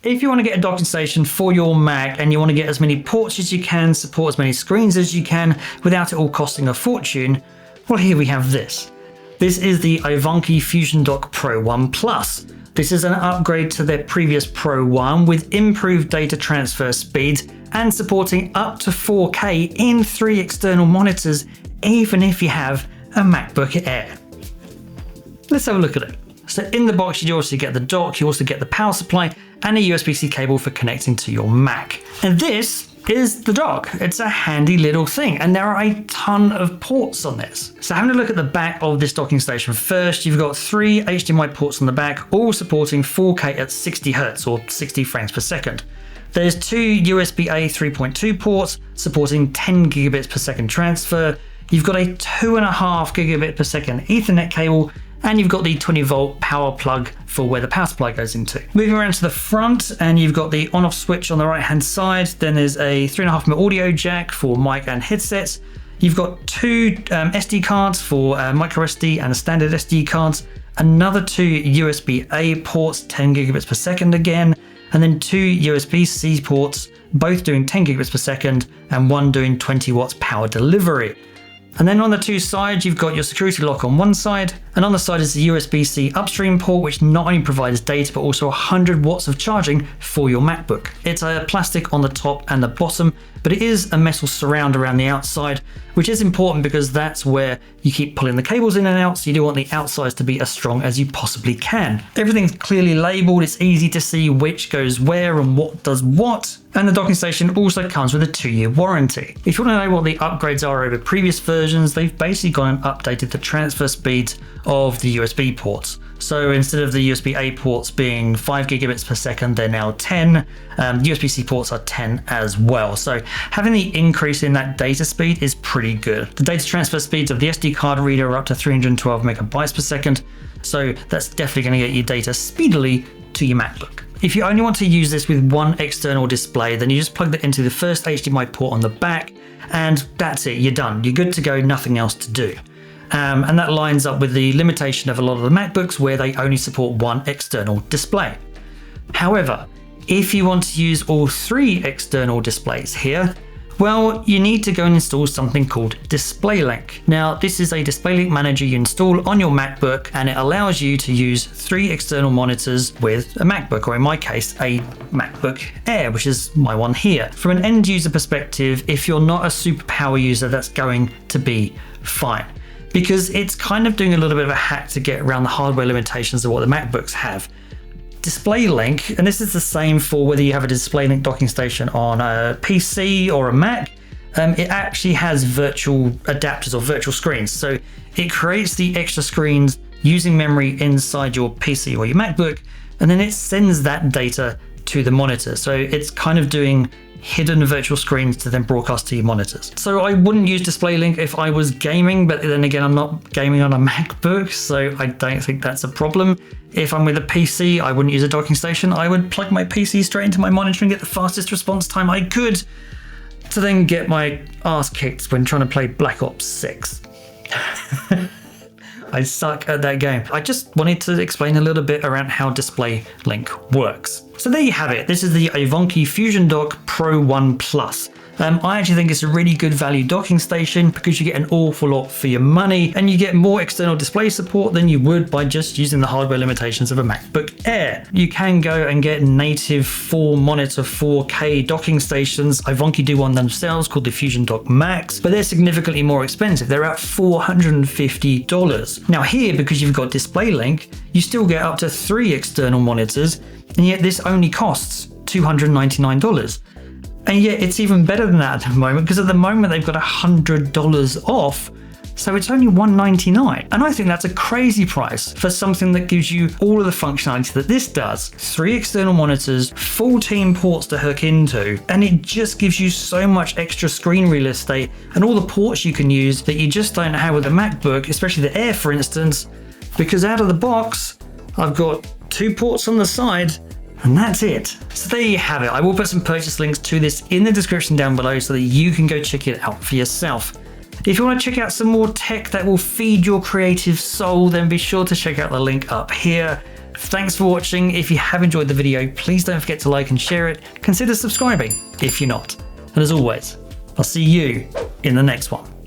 If you want to get a docking station for your Mac and you want to get as many ports as you can, support as many screens as you can without it all costing a fortune, well, here we have this. This is the iVanky FusionDock Pro 1 Plus. This is an upgrade to their previous Pro 1 with improved data transfer speed and supporting up to 4K in 3 external monitors, even if you have a MacBook Air. Let's have a look at it. So in the box, you also get the dock, you also get the power supply and a USB-C cable for connecting to your Mac. And this is the dock. It's a handy little thing, and there are a ton of ports on this. So having a look at the back of this docking station first, you've got 3 HDMI ports on the back, all supporting 4K at 60 Hz or 60 frames per second. There's 2 USB-A 3.2 ports supporting 10 gigabits per second transfer. You've got a 2.5 gigabit per second Ethernet cable, and you've got the 20 volt power plug for where the power supply goes into. Moving around to the front, and you've got the on-off switch on the right hand side. Then there's a 3.5mm audio jack for mic and headsets. You've got 2 SD cards for micro SD and a standard SD cards. Another 2 USB-A ports, 10 gigabits per second again, and then 2 USB-C ports, both doing 10 gigabits per second and one doing 20 watts power delivery. And then on the 2 sides, you've got your security lock on one side, and on the side is the USB-C upstream port, which not only provides data, but also 100 watts of charging for your MacBook. It's a plastic on the top and the bottom, but it is a metal surround around the outside, which is important because that's where you keep pulling the cables in and out, so you do want the outsides to be as strong as you possibly can. Everything's clearly labeled, it's easy to see which goes where and what does what, and the docking station also comes with a 2-year warranty. If you want to know what the upgrades are over previous versions, they've basically gone and updated the transfer speeds of the USB ports. So instead of the USB-A ports being 5 gigabits per second, they're now 10. USB-C ports are 10 as well. So having the increase in that data speed is pretty good. The data transfer speeds of the SD card reader are up to 312 megabytes per second. So that's definitely going to get your data speedily to your MacBook. If you only want to use this with one external display, then you just plug that into the first HDMI port on the back, and that's it, you're done. You're good to go, nothing else to do. And that lines up with the limitation of a lot of the MacBooks where they only support one external display. However, if you want to use all 3 external displays here, well, you need to go and install something called DisplayLink. Now, this is a DisplayLink manager you install on your MacBook, and it allows you to use 3 external monitors with a MacBook, or in my case, a MacBook Air, which is my one here. From an end user perspective, if you're not a super power user, that's going to be fine, because it's kind of doing a little bit of a hack to get around the hardware limitations of what the MacBooks have. DisplayLink, and this is the same for whether you have a DisplayLink docking station on a PC or a Mac, it actually has virtual adapters or virtual screens. So it creates the extra screens using memory inside your PC or your MacBook, and then it sends that data to the monitor. So it's kind of doing hidden virtual screens to then broadcast to your monitors. So I wouldn't use DisplayLink if I was gaming, but then again, I'm not gaming on a MacBook, so I don't think that's a problem. If I'm with a PC, I wouldn't use a docking station. I would plug my PC straight into my monitor and get the fastest response time I could to then get my ass kicked when trying to play Black Ops 6. I suck at that game. I just wanted to explain a little bit around how DisplayLink works. So there you have it. This is the iVanky FusionDock Pro 1 Plus. I actually think it's a really good value docking station because you get an awful lot for your money, and you get more external display support than you would by just using the hardware limitations of a MacBook Air. You can go and get native 4-monitor 4K docking stations. iVanky do one themselves called the FusionDock Max, but they're significantly more expensive. They're at $450. Now here, because you've got DisplayLink, you still get up to 3 external monitors, and yet this only costs $299. And yet it's even better than that at the moment, because at the moment they've got $100 off, so it's only $199. And I think that's a crazy price for something that gives you all of the functionality that this does. 3 external monitors, 14 ports to hook into, and it just gives you so much extra screen real estate and all the ports you can use that you just don't have with a MacBook, especially the Air, for instance, because out of the box, I've got 2 ports on the side, and that's it. So there you have it. I will put some purchase links to this in the description down below so that you can go check it out for yourself. If you want to check out some more tech that will feed your creative soul, then be sure to check out the link up here. Thanks for watching. If you have enjoyed the video, please don't forget to like and share it. Consider subscribing if you're not. And as always, I'll see you in the next one.